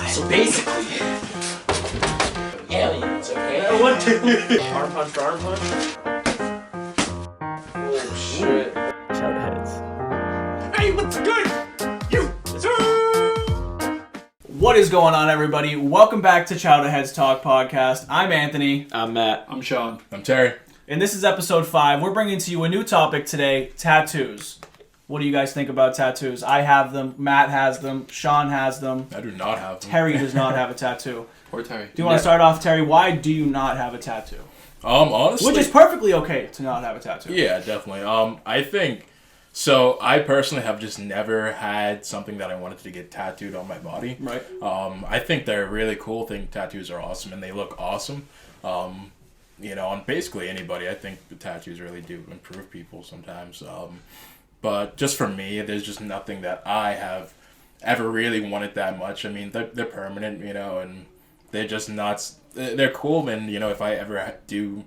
So basically, aliens, okay? What? Arm punch for arm punch? Oh shit. Chowdah heads. Hey, what's good? You, sir! What is going on, everybody? Welcome back to Chowdah Heads Talk Podcast. I'm Anthony. I'm Matt. I'm Sean. I'm Terry. And this is episode 5. We're bringing to you a new topic today, tattoos. What do you guys think about tattoos? I have them. Matt has them. Sean has them. I do not have them. Terry does not have a tattoo. Poor Terry. Do you want to start off, Terry? Why do you not have a tattoo? Honestly, Which is perfectly okay to not have a tattoo. yeah, definitely. I think so. I personally have just never had something that I wanted to get tattooed on my body. Right. I think they're a really cool thing. Tattoos are awesome and they look awesome. On basically anybody, I think the tattoos really do improve people sometimes. But just for me, there's just nothing that I have ever really wanted that much. I mean, they're permanent, and they're just not. They're cool, and if I ever do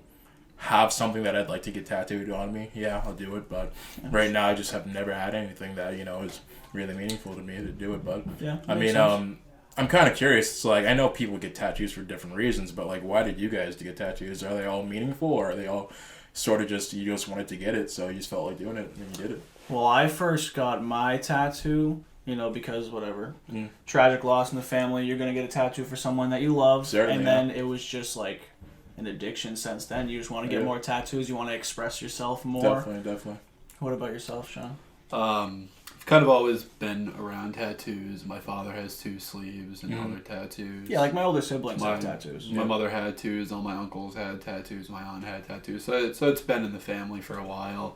have something that I'd like to get tattooed on me, yeah, I'll do it. But right now, I just have never had anything that is really meaningful to me to do it. But yeah, I mean, I'm kind of curious. It's like I know people get tattoos for different reasons, but like, why did you guys get tattoos? Are they all meaningful, or are they all sort of just you just wanted to get it, so you just felt like doing it and you did it? Well, I first got my tattoo, because whatever. Tragic loss in the family, you're going to get a tattoo for someone that you love. Certainly, and then it was just like an addiction since then. You just want to get Yeah. more tattoos. You want to express yourself more. Definitely. What about yourself, Sean? I've kind of always been around tattoos. My father has 2 sleeves and other tattoos. Yeah, like my older siblings have tattoos. My mother had tattoos. All my uncles had tattoos. My aunt had tattoos. So it's been in the family for a while.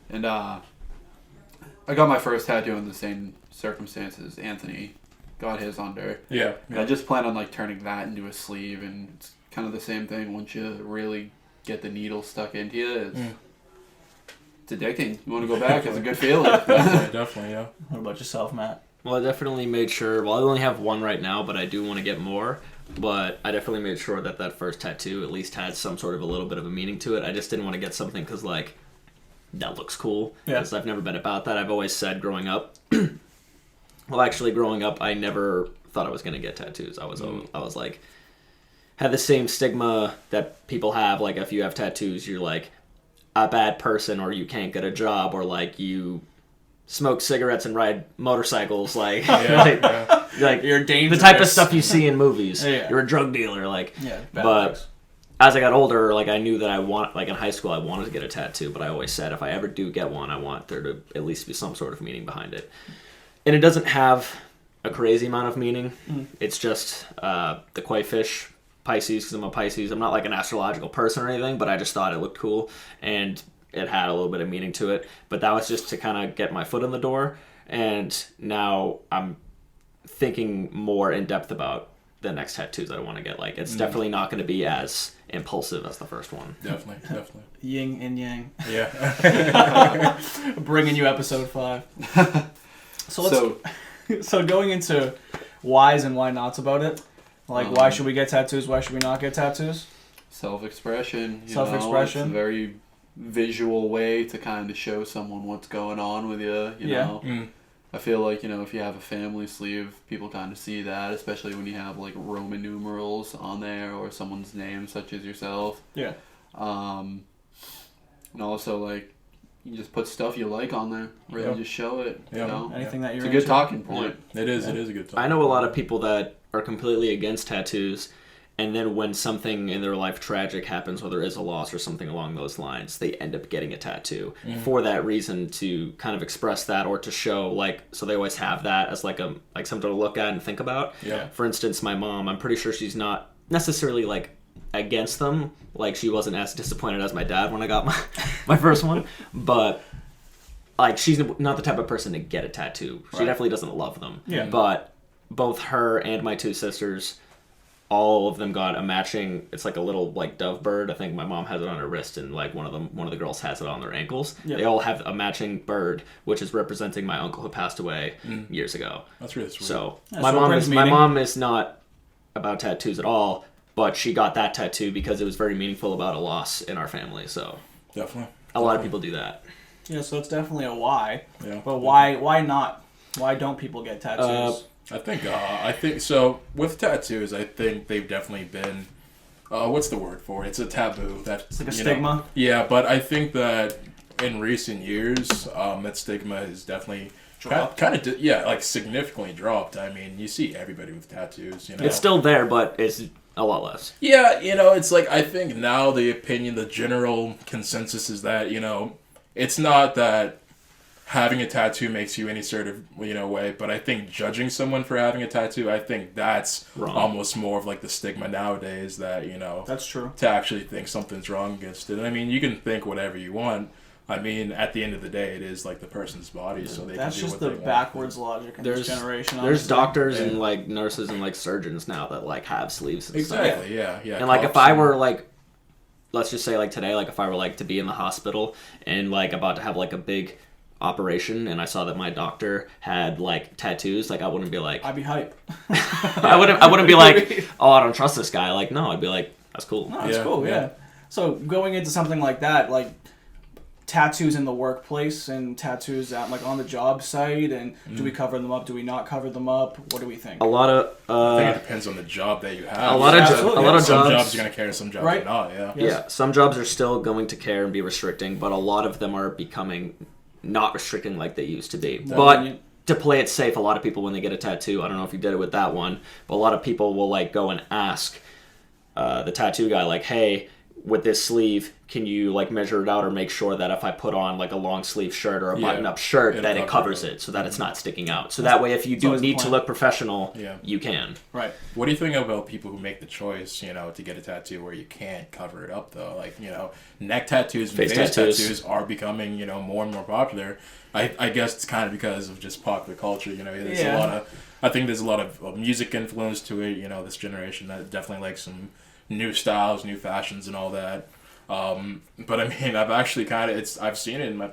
And I got my first tattoo in the same circumstances Anthony got his under. Yeah. And I just plan on turning that into a sleeve, and it's kind of the same thing. Once you really get the needle stuck into you, it's addicting. You want to go back? It's a good feeling. Definitely, yeah. What about yourself, Matt? Well, I definitely made sure. Well, I only have one right now, but I do want to get more. But I definitely made sure that first tattoo at least had some sort of a little bit of a meaning to it. I just didn't want to get something because that looks cool. Yeah. Because I've never been about that. I've always said growing up. Well, actually, growing up, I never thought I was going to get tattoos. I was like, had the same stigma that people have. Like, if you have tattoos, you're like a bad person, or you can't get a job, or like you smoke cigarettes and ride motorcycles. Like, like You're dangerous. the type of stuff you see in movies. Yeah. You're a drug dealer. Like, Yeah, but as I got older, I knew that in high school, I wanted to get a tattoo, but I always said if I ever do get one, I want there to at least be some sort of meaning behind it. And it doesn't have a crazy amount of meaning. It's just the koi fish, Pisces, because I'm a Pisces. I'm not like an astrological person or anything, but I just thought it looked cool, and it had a little bit of meaning to it. But that was just to kind of get my foot in the door, and now I'm thinking more in depth about the next tattoos that I want to get. Like, it's definitely not going to be as impulsive as the first one. Definitely. Yin and yang. Yeah. Bringing you episode 5. So going into whys and why nots about it. Like, why should we get tattoos? Why should we not get tattoos? Self-expression. Self-expression. It's a very visual way to kind of show someone what's going on with you. You know. I feel like, if you have a family sleeve, people kind of see that, especially when you have, Roman numerals on there or someone's name, such as yourself. Yeah. And also, you just put stuff you like on there. Really just show it, Anything that you're It's a good into. talking point. It is a good talk. I know a lot of people that are completely against tattoos, and then when something in their life tragic happens, whether it is a loss or something along those lines, they end up getting a tattoo for that reason, to kind of express that, or to show, so they always have that as something to look at and think about. Yeah. For instance, my mom, I'm pretty sure she's not necessarily against them. She wasn't as disappointed as my dad when I got my first one, but she's not the type of person to get a tattoo. She definitely doesn't love them. Yeah. But both her and my 2 sisters, all of them got a matching. It's like a little dove bird. I think my mom has it on her wrist, and one of the girls has it on their ankles. Yeah. They all have a matching bird, which is representing my uncle who passed away years ago. That's really sweet. So Yeah, my so mom is not about tattoos at all, but she got that tattoo because it was very meaningful about a loss in our family. So Definitely. A lot of people do that. Yeah, so it's definitely a why. Yeah. But why not? Why don't people get tattoos? I think so. With tattoos, I think they've definitely been. What's the word for it? It's a taboo. It's like a stigma. Yeah, but I think that in recent years, that stigma has definitely Dropped. like significantly dropped. I mean, you see everybody with tattoos. It's still there, but it's a lot less. Yeah, it's like I think now the general consensus is that it's not that having a tattoo makes you any sort of way, but I think judging someone for having a tattoo, I think that's wrong. Almost more of like the stigma nowadays that That's true. to actually think something's wrong against it. I mean, you can think whatever you want. I mean, at the end of the day, it is like the person's body, so they That's can do just what the they backwards logic in this generation. There's honestly. doctors and like nurses and like surgeons now that like have sleeves and stuff. Exactly. Yeah. And like if I were like, let's just say like today, like if I were like to be in the hospital and like about to have like a big operation and I saw that my doctor had like tattoos, like I wouldn't be like, I'd be hype. I wouldn't be like, oh, I don't trust this guy. Like, no, I'd be like, that's cool. No, that's cool. Yeah. So going into something like that, like tattoos in the workplace and tattoos at like on the job site, and do we cover them up? Do we not cover them up? What do we think? A lot of I think it depends on the job that you have. a lot of some jobs jobs are gonna care, some jobs are not. Yeah. Yeah, some jobs are still going to care and be restricting, but a lot of them are becoming not restricting like they used to be. But to play it safe, a lot of people when they get a tattoo, I don't know if you did it with that one, but a lot of people will like go and ask the tattoo guy like, hey, with this sleeve, can you like measure it out or make sure that if I put on like a long sleeve shirt or a button up shirt that it covers it so that it's not sticking out. So that way if you do need to look professional, you can. Right. What do you think about people who make the choice, to get a tattoo where you can't cover it up though? Like, neck tattoos and face tattoos are becoming, more and more popular. I guess it's kind of because of just popular culture, there's a lot of I think there's a lot of music influence to it, this generation that definitely likes some new styles, new fashions, and all that. But I mean, I've actually I've seen it in my,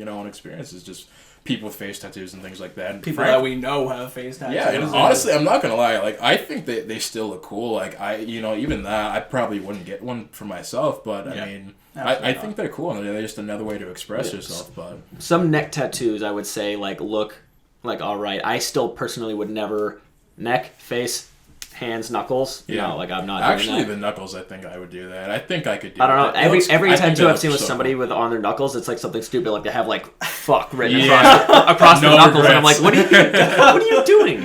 own experiences, just people with face tattoos and things like that. And people that we know have face tattoos. Yeah, and honestly, I'm not gonna lie. Like, I think they still look cool. Like, even that, I probably wouldn't get one for myself. But I mean, I think they're cool, and they're just another way to express yourself. But some neck tattoos, I would say, like look like all right. I still personally would never neck, face, hands, knuckles. Yeah. No, like I'm not actually doing that. the knuckles. I think I would do that. I think I could do. I don't know. That. Every tattoo I've seen with somebody with on their knuckles, it's like something stupid. Like they have like "fuck" written across the knuckles, and I'm like, what are you doing?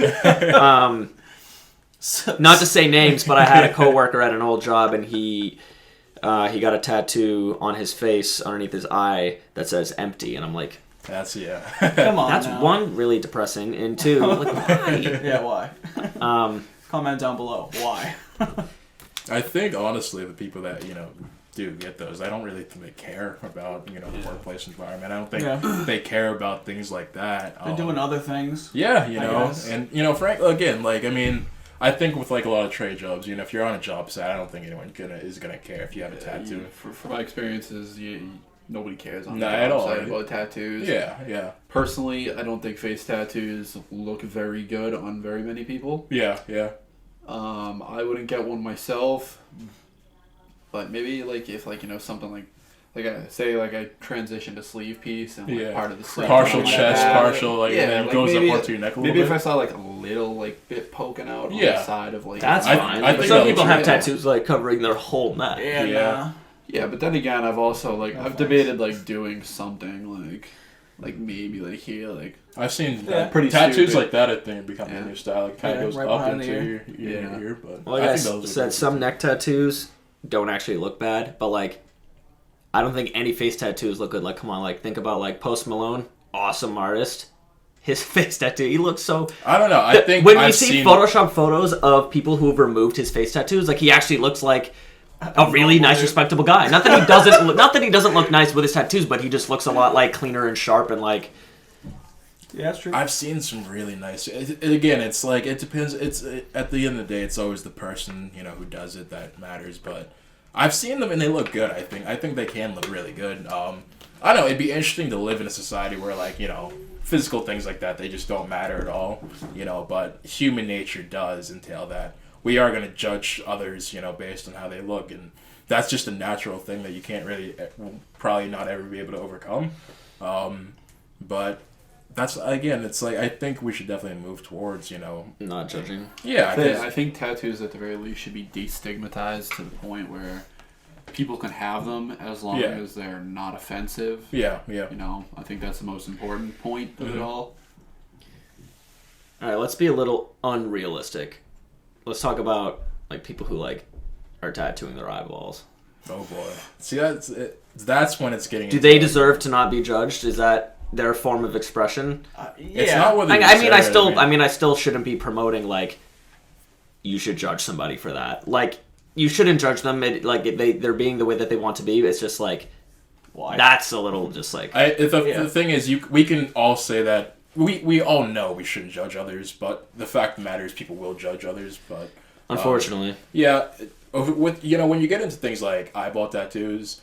Not to say names, but I had a coworker at an old job, and he got a tattoo on his face underneath his eye that says "empty," and I'm like, that's Come on. that's now. one really depressing, and two, like why? Yeah, why? Comment down below. Why? I think honestly, the people that do get those, I don't really think they care about the workplace environment. I don't think they care about things like that. They're doing other things. Yeah, and Frank, again, like I mean, I think with like a lot of trade jobs, if you're on a job site, I don't think anyone is gonna care if you have a tattoo. For my experiences, nobody cares on Not the at job all, site right? about tattoos. Yeah. Personally, I don't think face tattoos look very good on very many people. Yeah. I wouldn't get one myself, but maybe like if something like I transition to sleeve piece and part of the sleeve, partial like chest, that. partial and then it goes up onto your neck a little maybe bit. if I saw like a little bit poking out on the side of that's fine. I think some people have yeah. tattoos like covering their whole neck. Yeah, but then again, I've also I've debated doing something like maybe here I've seen pretty tattoos stupid. like that. I think become a new style. It kind of goes right up behind into the your ear. But Well, I like think I those said, some neck tattoos don't actually look bad, but I don't think any face tattoos look good. Like, come on, think about Post Malone, awesome artist. His face tattoo, he looks so. I don't know. I think when I've you see seen Photoshop photos of people who've removed his face tattoos, he actually looks like a really nice, respectable guy. Not that he doesn't look nice with his tattoos, but he just looks a lot cleaner and sharp and Yeah, that's true. I've seen some really nice. Again, it's it depends. At the end of the day, it's always the person who does it that matters. But I've seen them and they look good. I think they can look really good. I don't know. It'd be interesting to live in a society where physical things like that, they just don't matter at all. But human nature does entail that we are going to judge others based on how they look, and that's just a natural thing that you can't really probably not ever be able to overcome. But that's again, it's like I think we should definitely move towards, Not judging. yeah, I think tattoos at the very least should be destigmatized to the point where people can have them as long Yeah. as they're not offensive. yeah. I think that's the most important point of it all. All right, let's be a little unrealistic. Let's talk about like people who like are tattooing their eyeballs. Oh boy. See, that's when it's getting. Do they deserve to not be judged? Is that their form of expression? Yeah. It's not whether. I still shouldn't be promoting like you should judge somebody for that. Like you shouldn't judge them. They're being the way that they want to be. It's just like Why? that's a little just like The thing is, we can all say that we all know we shouldn't judge others, but the fact of the matter is people will judge others. But unfortunately, yeah, with when you get into things like eyeball tattoos,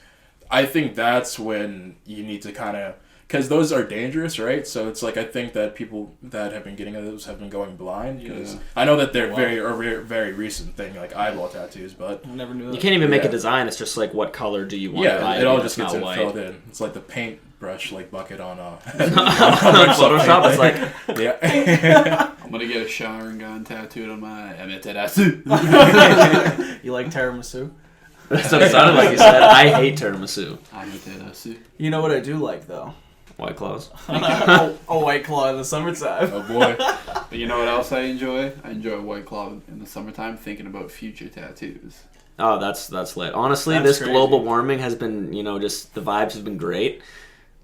I think that's when you need to kind of, because those are dangerous, right? So it's like I think that people that have been getting those have been going blind, because I know that they're very recent thing, like eyeball tattoos, but I never knew that. you can't even make a Yeah. design. It's just like what color do you want your eye it to all be? just It's gets not filled white. in. It's like the paintbrush like bucket on Photoshop is like yeah. I'm gonna get a showering gun tattooed on my Amaterasu. You like tiramisu? that's what it sounded like. You said I hate tiramisu. Amaterasu. You know what I do like though? White claws. a White Claw in the summertime. Oh boy. But you know what else I enjoy? I enjoy White Claw in the summertime, thinking about future tattoos. Oh, that's lit. Honestly, That's this crazy. global warming has been, just the vibes have been great.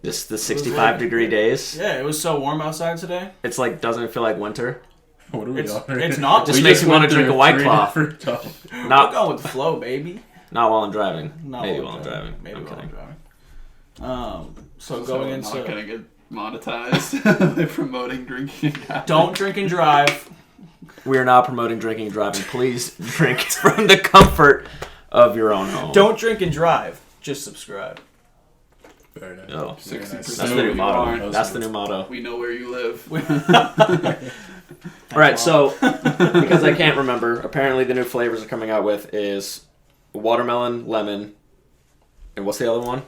Just the 65-degree days. Yeah, it was so warm outside today. It's like doesn't feel like winter. What are we It's on? it's not. Just We makes me want to went drink a through White three Claw. different- I'm Not going with the flow, baby. not while I'm driving. Not Maybe while I'm driving. Maybe I'm while I'm kidding. driving. So So going I'm not into gonna get monetized by promoting drinking. don't drink and drive. We are not promoting drinking and driving. Please drink from the comfort of your own home. Don't drink and drive. Just subscribe. Very nice. Oh, Very nice. 60% that's the new of motto. you are. That's the new motto. We know where you live. All right, so because I can't remember, apparently the new flavors are coming out with is watermelon, lemon, and what's the other one?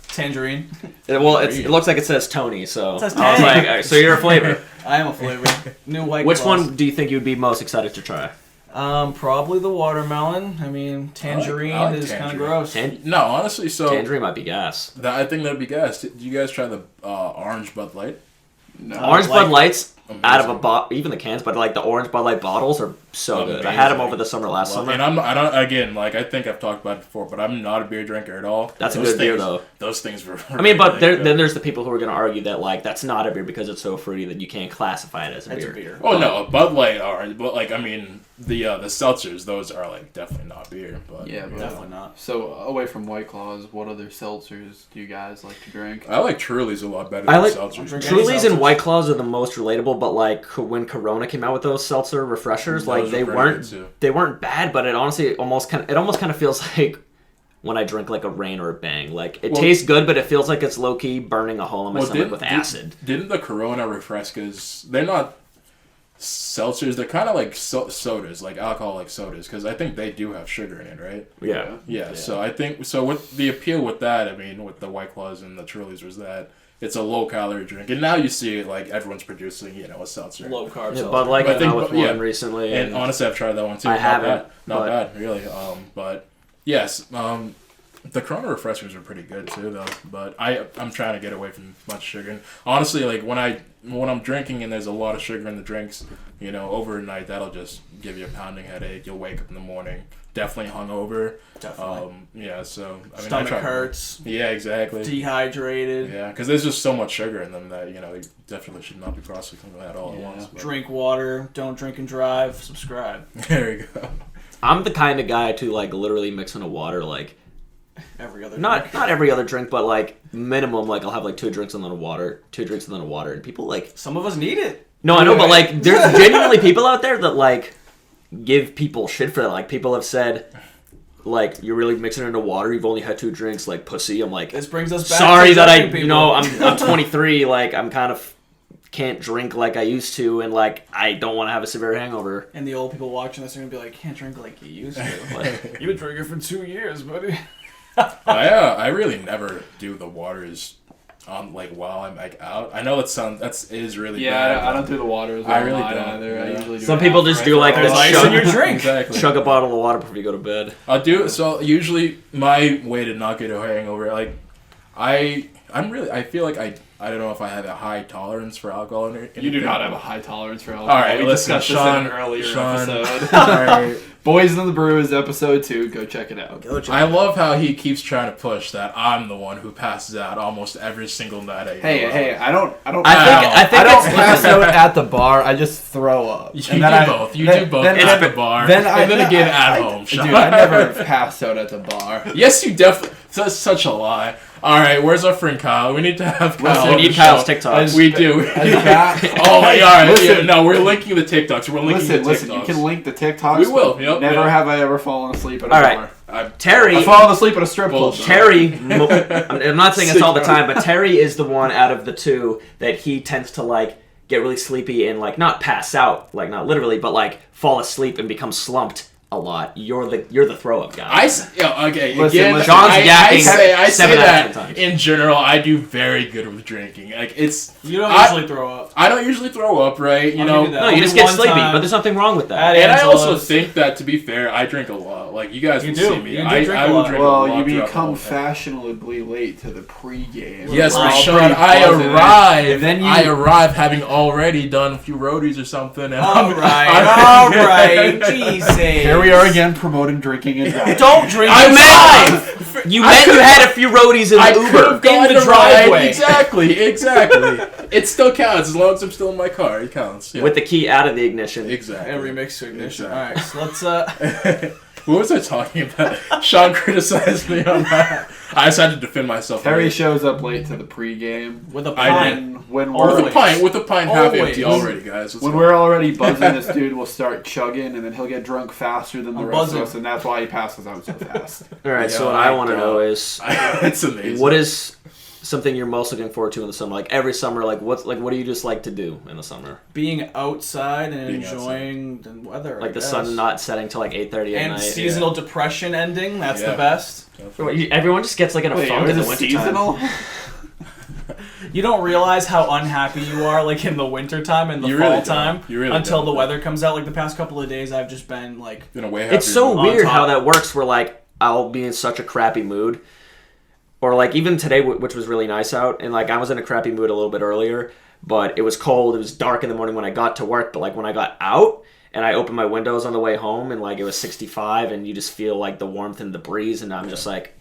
Tangerine. It looks like it says Tony, so It says I was Tang. like, all right, so you're a flavor. I am a flavor. New White Which Claws. one do you think you would be most excited to try? Probably the watermelon. I mean, tangerine I like is kind of tangerine. gross. No, honestly, so Tangerine might be gas. I think that'd be gas. Did you guys try the orange Bud Light? No. Orange like Bud Lights Amazing. out of a bottle, even the cans, but like the orange Bud Light bottles are so good. I had them Amazing. over the summer last summer. And I don't. Again, like I think I've talked about it before, but I'm not a beer drinker at all. That's a Those good beer, things- though. Those things were. I mean, but really good. then there's the people who are going to argue that like that's not a beer because it's so fruity that you can't classify it as a It's beer. a beer. Oh no, a Bud Light are, but like I mean, the seltzers, those are like definitely not beer. But Yeah, but Definitely not. So away from White Claws, what other seltzers do you guys like to drink? I like Truly's a lot better I than like- seltzers. Drink- Truly's Any and seltzers. White Claws are the most relatable, but like when Corona came out with those seltzer refreshers, like Those they were very good, weren't too. they weren't bad, but it honestly almost kind of feels like when I drink like a Rain or a Bang. Like it Well- tastes good, but it feels like it's low key burning a hole in my stomach with didn't- acid. Didn't the Corona refrescas? They're not seltzers. They're kind of like sodas, like alcoholic sodas, because I think they do have sugar in it, right? Yeah. Yeah. So I think so. With the appeal with that, I mean, with the White Claws and the Truly's, was that it's a low calorie drink, and now you see it like everyone's producing, a seltzer. Low carb. Yeah, seltzer. Bud Light I came think- out with yeah. one recently, And honestly, I've tried that one too. I Not haven't, bad. Not but- bad, really. But yes, the Corona refreshers are pretty good too, though. But I'm trying to get away from much sugar. And honestly, like when I'm drinking and there's a lot of sugar in the drinks, overnight that'll just give you a pounding headache. You'll wake up in the morning definitely hungover. Definitely. Yeah. So I mean, Stomach I try. hurts. Yeah, exactly. Dehydrated. Yeah, because there's just so much sugar in them that you definitely should not be processing them at all at Yeah. once. But. Drink water. Don't drink and drive. Subscribe. There you go. I'm the kind of guy to like literally mix in a water like Every other. not drink. not every other drink, but like minimum like I'll have like 2 drinks and then a water, 2 drinks and then a water, and people like Some of us need it. no, I know, but like there's genuinely people out there that like give people shit for that. Like people have said, like you're really mixing it into water. You've only had 2 drinks, like pussy. I'm like, This brings us back. sorry to that I, judging people. I'm 23. Like I'm kind of can't drink like I used to, and like I don't want to have a severe hangover. And the old people watching this are gonna be like, "Can't drink like you used to." Like, you've been drinking for 2 years, buddy. I really never do the waters like while I'm like out. I know it is really Yeah, bad. I don't do the water as well. I really mine don't. either. I Yeah. usually do Some it people after just I do throw like up. There's this ice chug, in your drink. Exactly. chug a bottle of water before you go to bed. I'll do so. Usually, my way to not get a hangover, like I feel like I don't know if I have a high tolerance for alcohol. Or anything. You do not have a high tolerance for alcohol. All right, we listen, discussed Sean. this in an earlier Sean. episode. All right. Boys and the Brews, episode 2. Go check it out. I love how he keeps trying to push that I'm the one who passes out almost every single night. Hey, I don't I think I don't it's- pass out at the bar. I just throw up. You And do then both. You then- do both then- at then- the bar, then and then again at home. Dude, Sean. I never pass out at the bar. Yes, you definitely. That's such a lie. All right, where's our friend Kyle? We need to have Kyle. We on need the Kyle's show. TikToks. We do. Oh my god! Listen. Yeah, no, we're linking the TikToks. We're linking the TikToks. Listen. You can link the TikToks. We will, but yep, never yep. have I ever fallen asleep at a All bar. right. Terry, I've fallen asleep at a strip club. Bullshit. Terry, I'm not saying it's all the time, but Terry is the one out of the two that he tends to like get really sleepy and like not pass out, like not literally, but like fall asleep and become slumped a lot. You're the throw up guy. Okay. Listen, Again, listen. Sean's I yakking say 7 out of 10 that times. in general. I do very good with drinking. Like it's. You don't I- usually throw up. I don't usually throw up, right? You I'll know. give you that. No, you Only just get one sleepy, time. but there's nothing wrong with At that. And I also Angela's. think that, to be fair, I drink a lot. Like, you guys You will do. see me. You do I drink a will lot. drink a Well, lot you throughout the become whole thing. fashionably late to the pregame. Yes, We're but all Sean, pretty I buzzing. arrive. And then you, I arrive having already done a few roadies or something. And All I'm- right, Jesus. here we are again promoting drinking and driving. Don't drink I and meant- drive. You meant you had a few roadies in I the could Uber. have gone in the to ride. driveway. Exactly. It still counts as long as I'm still in my car. It counts. Yeah. With the key out of the ignition. exactly. And remix to ignition. Exactly. Alright, so let's What was I talking about? Sean criticized me on that. I just had to defend myself. Terry shows up late to the pregame. with a I pint. When with we're a pint, half Always. empty already, guys. Let's when go. we're already buzzing, this dude will start chugging, and then he'll get drunk faster than the I'm rest buzzing. of us, and that's why he passes out so fast. Alright, Yeah, so what I I want to don't. know is It's amazing. what is something you're most looking forward to in the summer? Like every summer, what do you just like to do in the summer? Being outside and Being enjoying the weather. Like I the guess. sun not setting till like 8:30 at and night. seasonal depression ending. That's Yeah. the best. Everyone just gets like in a Wait, funk in is the it winter seasonal? You don't realize how unhappy you are, like in the winter time and the You fall really don't. time, You really until don't. the weather comes out. Like the past couple of days, I've just been like, In a way, It's so on weird top. how that works. Where like I'll be in such a crappy mood, or like even today, which was really nice out, and like I was in a crappy mood a little bit earlier, but it was cold. It was dark in the morning when I got to work, but like when I got out and I opened my windows on the way home, and like it was 65, and you just feel like the warmth and the breeze, and I'm just like,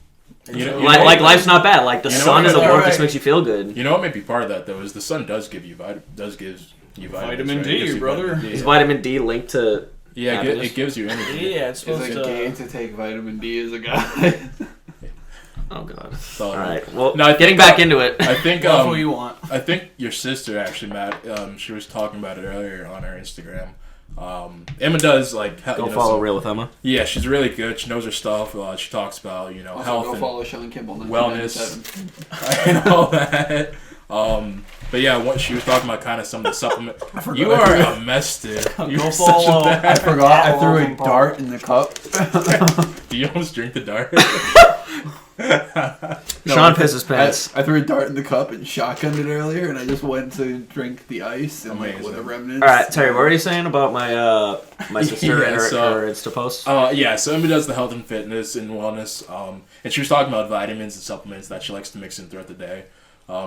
like life's not bad. Like the You know sun what? and the warmth Alright. just makes you feel good. You know what may be part of that though is the sun does give you vitamins, Vitamin right? D, It gives you brother. vitamin D, Is yeah. vitamin D linked to? Yeah, happiness? it gives you energy. yeah, it's Is supposed it to. gay to take vitamin D as a guy? Oh god. So, All right. Well, No, I think getting back into it. I think Love what you want. I think your sister actually, Matt. She was talking about it earlier on her Instagram. Emma does like Go follow Real with Emma. Yeah, she's really good. She knows her stuff. She talks about Also, health go and follow Sean Kimball. wellness 1997. and all that. But yeah, what she was talking about, kind of some of the supplement. You are a mess, dude. You Go are such a follow. bad. I forgot I threw a dart in the cup. Do you almost drink the dart? Sean pisses pants. I threw a dart in the cup and shotgunned it earlier, and I just went to drink the ice and like with Amazing. the remnants. All right, Terry, what were you saying about my my sister Yeah, and her, so- her Insta post? Yeah, so Emma does the health and fitness and wellness, and she was talking about vitamins and supplements that she likes to mix in throughout the day.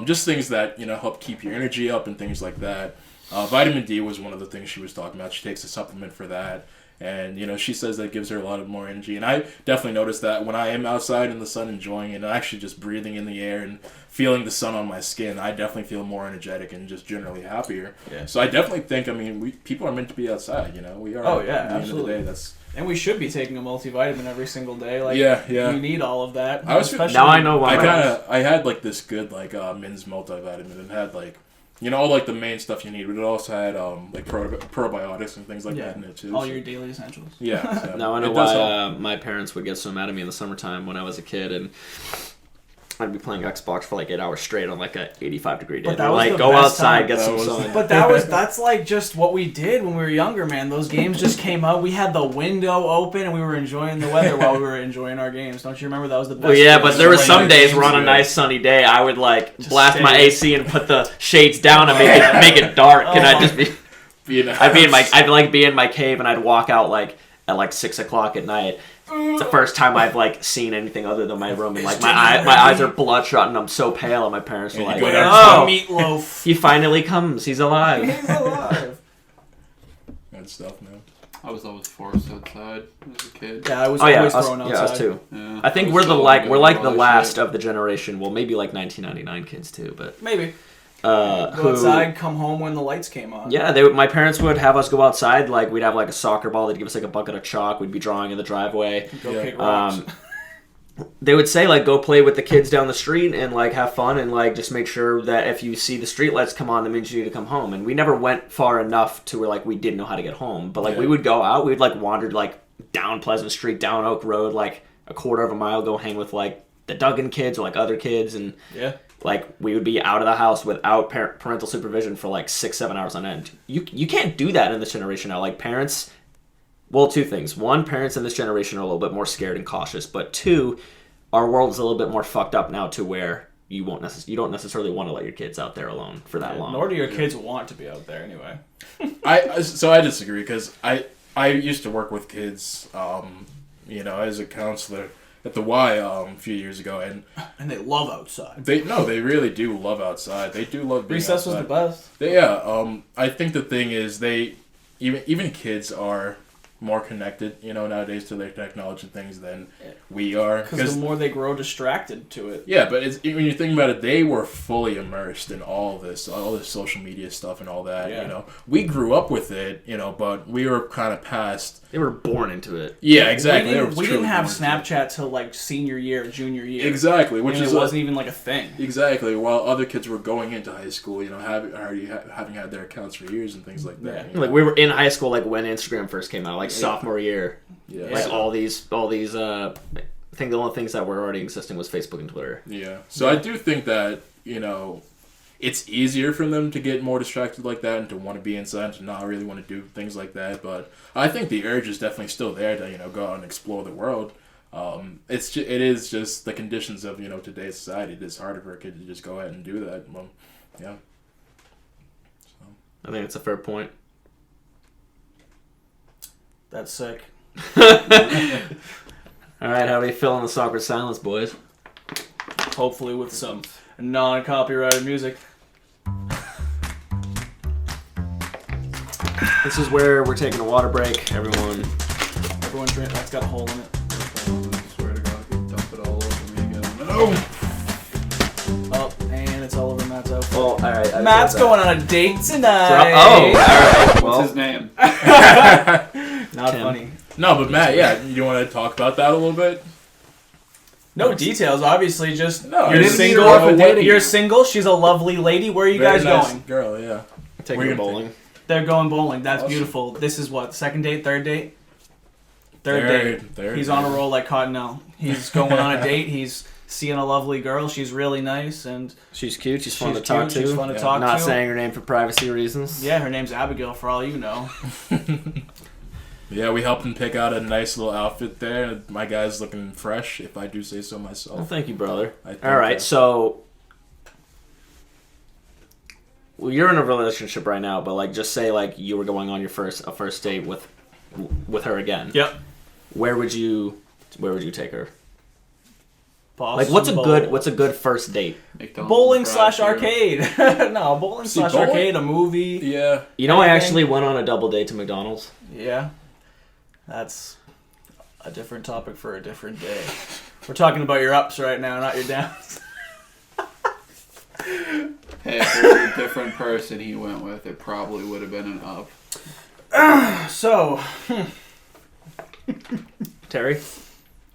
Just things that help keep your energy up and things like that. Vitamin D was one of the things she was talking about. She takes a supplement for that, and she says that gives her a lot of more energy. And I definitely noticed that when I am outside in the sun enjoying it and actually just breathing in the air and feeling the sun on my skin, I definitely feel more energetic and just generally happier. Yeah. So I definitely think, people are meant to be outside. We are. Oh, yeah, at the absolutely. End of the day, that's. And we should be taking a multivitamin every single day. Like, Yeah. you need all of that. I was- especially- Now I know why. I had like this good men's multivitamin and had like all like the main stuff you need, but it also had like probiotics and things like Yeah, that in it too. all so- your daily essentials. yeah. So Now I know it does why help. my parents would get so mad at me in the summertime when I was a kid, and I'd be playing Xbox for like 8 hours straight on like a 85-degree day. But that was Like, the go best outside, time. get some That was- sun. But that's like just what we did when we were younger, man. Those games just came out. We had the window open and we were enjoying the weather while we were enjoying our games. Don't you remember that was the best? Well, yeah, but there were playing some our days games. where on a yeah. nice sunny day, I would like Just blast my stay. AC and put the shades down and make it dark, and I'd just be. I'd be in my cave, and I'd walk out like at like 6 o'clock at night. It's the first time I've like seen anything other than my room, and like my eyes are bloodshot, and I'm so pale, and my parents were And you like, go down "Oh, Meatloaf. he finally comes. He's alive." He's alive. Good stuff, man. I was always forced outside as a kid. Yeah, I was Oh yeah, always us, thrown outside. yeah, us too. Yeah. I think was we're the so like good we're like at the all that last shit. of the generation. Well, maybe like 1999 kids too, but Maybe. Go Go outside, come home when the lights came on. Yeah, my parents would have us go outside. Like we'd have like a soccer ball. They'd give us like a bucket of chalk. We'd be drawing in the driveway. Go Yeah. kick rocks. They would say like go play with the kids down the street and like have fun and like just make sure that if you see the street lights come on, that means you need to come home. And we never went far enough to where like we didn't know how to get home. But like we would go out. We'd like wandered like down Pleasant Street, down Oak Road, like a quarter of a mile, go hang with like the Duggan kids or like other kids and. Yeah. Like, we would be out of the house without parental supervision for, like, 6-7 hours on end. You can't do that in this generation now. Like, parents... Well, two things. One, parents in this generation are a little bit more scared and cautious. But two, our world is a little bit more fucked up now to where you don't necessarily want to let your kids out there alone for that long. Nor do your kids want to be out there anyway. So I disagree because I used to work with kids, as a counselor at the Y a few years ago, and they love outside. they really do love outside. They do love being Recess was outside. the best. I think the thing is even kids are more connected, nowadays to their technology and things than we are. Because the more they grow distracted to it. Yeah, but when you think about it, they were fully immersed in all this social media stuff and all that. Yeah. We grew up with it, but we were kind of past. They were born into it. Yeah, exactly. We didn't have truly born into Snapchat till like senior year, junior year. it. Exactly, which And is it wasn't even like a thing. exactly while other kids were going into high school, already having had their accounts for years and things like that. Yeah. Like, we were in high school, like, when Instagram first came out, like, sophomore year. Yeah. Like, all these, I think the only things that were already existing was Facebook and Twitter. Yeah. So I do think that, it's easier for them to get more distracted like that and to want to be inside and to not really want to do things like that. But I think the urge is definitely still there to, go out and explore the world. It is just the conditions of, today's society. It's harder for a kid to just go ahead and do that. Well, yeah. So. I think it's a fair point. That's sick. All right, how do you feel in the awkward silence, boys? Hopefully with some non-copyrighted music. This is where we're taking a water break, everyone. Everyone drink. That's got a hole in it. I swear to God, you dump it all over me again. Oh, and it's all over Matt's outfit. Well, all right. Matt's going on a date tonight. Oh, all right. Well, What's his name? Not Tim. funny. No, but Matt, yeah, you want to talk about that a little bit? No details, obviously. Just No, you're you didn't single. meet her off a dating You're app. single. She's a lovely lady. Where are you Very guys nice going? girl, yeah. take We're her gonna bowling. They're going bowling. That's Awesome. beautiful. This is what, second date, third date? Third date. Third He's date. on a roll like Cottonelle. He's going on a date. He's seeing a lovely girl. She's really nice and She's cute. She's fun she's to talk cute. to. She's fun to Yeah. talk Not to. saying her name for privacy reasons. Yeah, her name's Abigail for all you know. Yeah, we helped him pick out a nice little outfit there. My guy's looking fresh, if I do say so Well, myself. thank you, brother. I think, All right, so you're in a relationship right now, but like, just say like you were going on your first date with her again. Yep. Where would you take her? Possible. Like, what's a good first date? McDonald's bowling and slash fries, arcade? No, bowling See, slash bowling- arcade, a movie. Yeah. You know, I Anything? actually went on a double date to McDonald's. Yeah. That's a different topic for a different day. We're talking about your ups right now, not your downs. Hey, if it was a different person he went with, it probably would have been an up. So, Terry,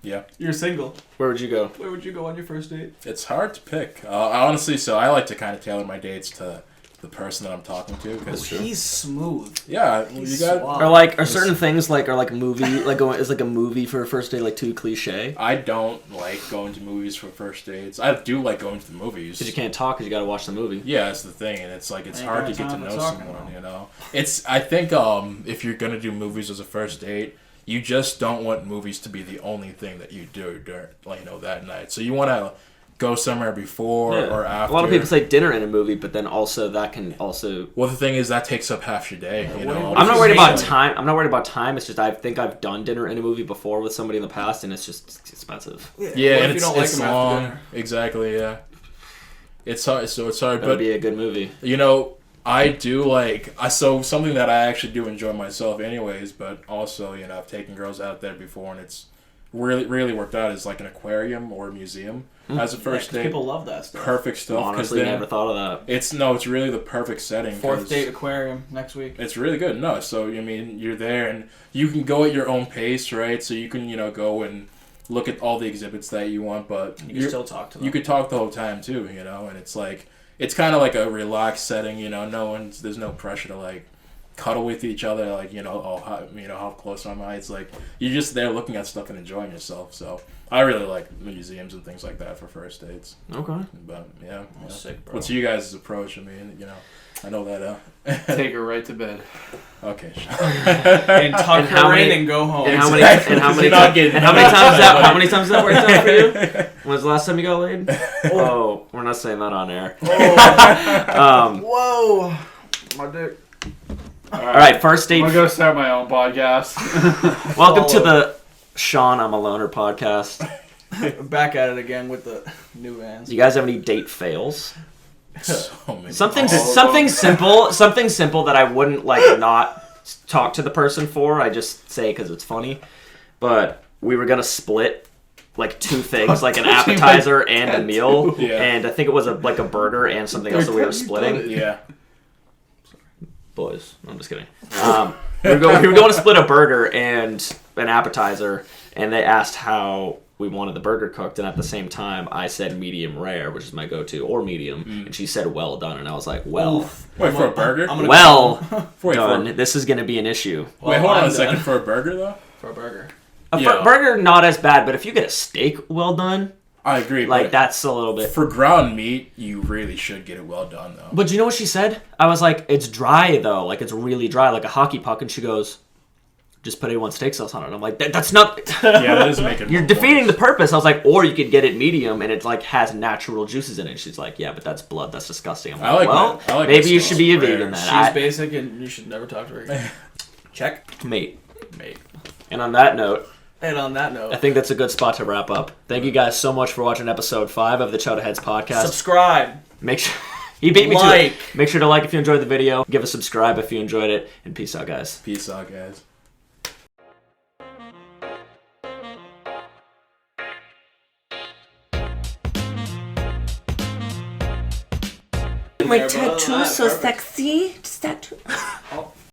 Yeah. you're single. where would you go? Where would you go on your first date? It's hard to pick. Honestly, so I like to kind of tailor my dates to the person that I'm talking to. Cause He's smooth. yeah, He's you got. suave. Are certain things like a movie is like a movie for a first date like too cliche? I don't like going to movies for first dates. I do like going to the movies. Because you can't talk because you got to watch the movie. Yeah, that's the thing, and it's like it's Ain't hard got to get to time know to talk someone. about. You know, I think if you're gonna do movies as a first date, you just don't want movies to be the only thing that you do during that night. So you want to go somewhere before or after. A lot of people say dinner in a movie, but then also that can also. Well, the thing is that takes up half your day. You know, I'm not worried about time. I'm not worried about time. It's just I think I've done dinner in a movie before with somebody in the past, and it's just expensive. Yeah, What and if you it's, don't like it's him after long. dinner? Exactly. Yeah. It's hard. So it's hard, That'd but be a good movie. I do so something that I actually do enjoy myself anyways, but also, I've taken girls out there before and it's really, really worked out is like an aquarium or a museum as a first date. People love that stuff. Perfect stuff. Honestly, never thought of that. It's really the perfect setting. Fourth date aquarium next week. It's really good. No, so, you're there and you can go at your own pace, right? So you can, go and look at all the exhibits that you want, but You can still talk to them. you could talk the whole time too, and it's like, it's kind of like a relaxed setting, there's no pressure to like cuddle with each other, like, how close am I? It's like, you're just there looking at stuff and enjoying yourself. So I really like museums and things like that for first dates. Okay. But yeah. Sick, bro. What's you guys' approach? I mean, I know that, Take her right to bed. okay. And tuck how her in many- and go home. And Exactly. how many You're not getting- times how many times that worked out for you? When was the last time you got laid? Oh, we're not saying that on air. Whoa. My dick. All right, first date. I'm gonna go start my own podcast. Welcome to the Sean I'm a Loner podcast. Back at it again with the new vans. Do you guys have any date fails? So many. Something simple that I wouldn't not talk to the person for. I just say because it's funny. But we were gonna split two things, like an appetizer and a meal, Yeah. and I think it was a burger and something else that we were splitting. Yeah. Boys, I'm just kidding. We were going to split a burger and an appetizer, and they asked how we wanted the burger cooked, and at the same time, I said medium rare, which is my go-to, or medium, and she said well done, and I was like, well Wait, for a burger? I'm gonna Wait, done. This is going to be an issue. Wait, hold on I'm a second. done. For a burger, though? For a burger. A burger, not as bad, but if you get a steak well done, I agree. But that's a little bit. for ground meat, you really should get it well done, though. But you know what she said? I was like, it's dry, though. Like, it's really dry, like a hockey puck. And she goes, just put A1 steak sauce on it. I'm like, that's not... Yeah, that doesn't make it You're more defeating the worse. purpose. I was like, or you could get it medium, and it, has natural juices in it. She's like, yeah, but that's blood. That's disgusting. I'm I like, like well, that. I like maybe that you sauce. should be a Rare. vegan She's then. basic and you should never talk to her again. Check. Mate. Mate. And on that note, And on that I note, think that's a good spot to wrap up. Thank you guys so much for watching episode 5 of the Chowdah Heads podcast. subscribe. Make sure... He beat me to Like. it. Make sure to like if you enjoyed the video. Give a subscribe if you enjoyed it. And peace out, guys. Peace out, guys. My tattoo so sexy. Just tattoo.